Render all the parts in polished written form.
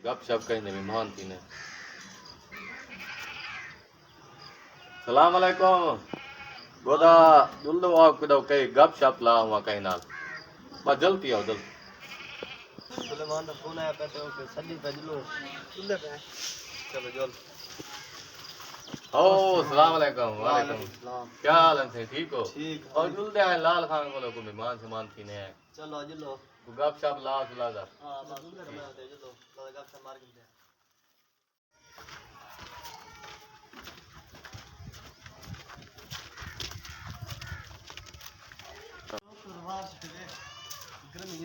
गपशप कहीं नहीं मेहमान थी ने। सलाम अलैकुम गोदा जुल्दो आओ किदो कहीं गपशप ला हुआ कहीं नाल बस जल्दी आओ जल्दी। सुलेमान का फोन आया कहते हो कि सदी भेज लो सुनले पे चलो जल ओ सलाम अलैकुम वालेकुम सलाम क्या हाल है ठीक हो? ठीक और जुल्दे आए लाल खान बोलो को मेहमान समान थी ने चलो जलो गपशप ला सुला जा। हां बस सुनले पे आते जलो लगा का मार के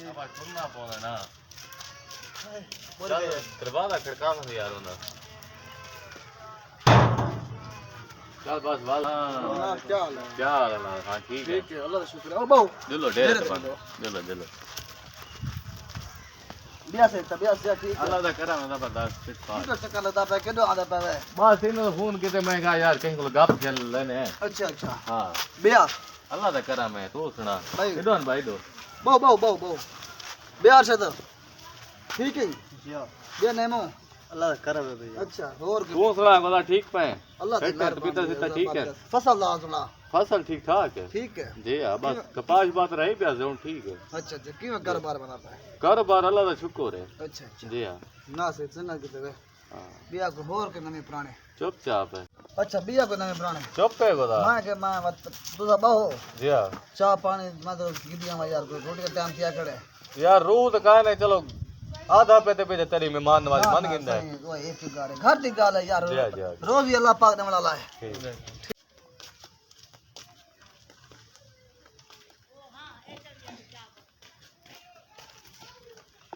अब सुनना पौना ना दरवाजा खड़का मत यार ना चल बस वाला क्या हाल है क्या हाल है हां ठीक है अल्लाह का शुक्र है ओ बहु चलो डेरे पे चलो चलो बिया से तबियत से ठीक अल्लाह दा करा ना बर्दाश्त फिट पा है चक्कर लगा पे केडो आदा पे बस इन फोन किते मैं कहा यार कहीं को गप चल लेने अच्छा अच्छा हां बिया अल्लाह दा करा मैं तो सुना भाई किदोन भाई दो बहु बिया से तो ठीक है बिया नेमो अल्लाह का करम है भैया अच्छा और तू सुना बोला ठीक पे अल्लाह की तबीयत से ठीक है फसल ला सुना फसल ठीक ठाक है ठीक है जी हां बस कपास बात रही पे जों ठीक है अच्छा अच्छा क्यों घर बार बनाता है कारोबार अल्लाह दा शुक्र है अच्छा अच्छा जी हां ना से सुना किते वे हां बिया को होर के नवे पुराने चुपचाप है अच्छा बिया को नवे पुराने चुप है गोदा मैं के मैं दूसरा बहु जी हां चाय पानी मैं तो गिदिया में यार कोई रोटी का टाइम किया करे यार रू तो कहा नहीं चलो आधा पे तेरी मेहमान नवाजी मन गिंदा है वो एक ही गाल है घर की गाल है यार जी हां जी हां रोज ही अल्लाह पाक ने वाला है ठीक है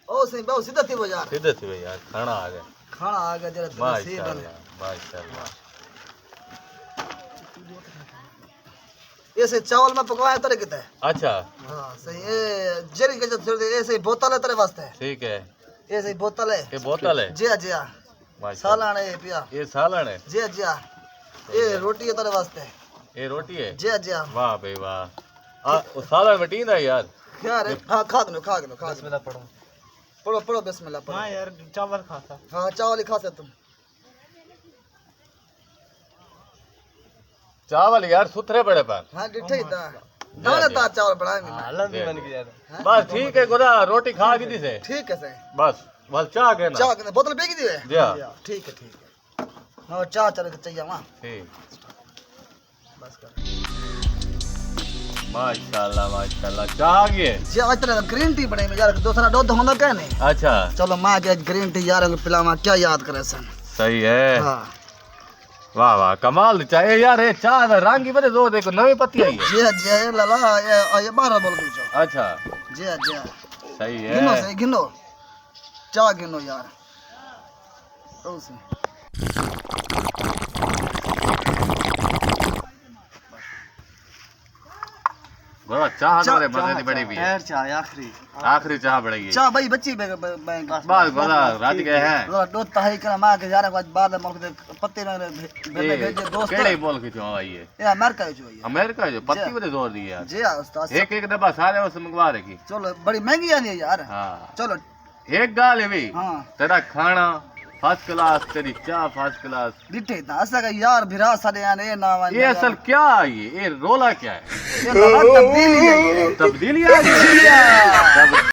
ओ सही बहु सीधा थी बाजार सीधे थी भाई यार खाना आ गया खाना आ गया जरा नसीब है माशाल्लाह ऐसे चावल में पकवाया तरह किते अच्छा हां सही ये जरी के जो ऐसे बोतल है तेरे वास्ते ठीक है ऐसे बोतल है ये बोतल है जी हां माशाल्लाह सालान है पिया ये सालन है जी हां ये रोटी है तेरे वास्ते ये रोटी है जी हां वाह भाई वाह वो सालन बटींदा यार क्या रे हां खा दो बिस्मिल्लाह पढ़ो बिस्मिल्लाह पढ़ो हाँ यार चावल खाता हाँ चावल ही खा सकते तुम चावल यार सुथरे बड़े पर हाँ डिठे ही था दाने दार चावल बनाएंगे मैं हालत भी बन गई यार बस ठीक है गोदा रोटी खा की से ठीक है सही बस बस चाह के ना चाह के बोतल पी दी है जी हां ठीक है हाँ चाह चल के चाहिए वहाँ ठीक बस कर माशाल्लाह चाह गए जी आज तेरा ग्रीन टी बने में यार दूसरा दूध होना क्या नहीं अच्छा चलो माँ के ग्रीन टी यार पिलावा क्या याद करे सन सही है हाँ वाह वाह कमाल चाहे यार ये चाह रंग ही बड़े दो देखो नवी पत्ती आई है जी लाला ये 12 बोल दो अच्छा जी सही है गिनो सही गिनो चाह गिनो यार तो से गोदा चाह हमारे मजे की बड़ी भी है खैर चाह आखिरी चाह बढ़ेगी चाह भाई बच्ची बैंक बस गोदा रात गए हैं दो ताही कर मां के यार आज बाद में मुल्क दे पत्ते ने भेजे दोस्त केड़े बोल के जो आई है ये अमेरिका जो है अमेरिका जो पत्ती बड़े जोर दी यार जी हां उस्ताद एक डब्बा सारे उस मंगवा रखी चलो बड़ी महंगी आनी है यार हां चलो एक गाल है भाई हां तेरा खाना फर्स्ट क्लास तेरी चाह फर्स्ट क्लास डिटे था असा का यार भिरा सारे आने ना ये असल क्या है ये रोला क्या है ये तब्दीली है तब्दीली आ गई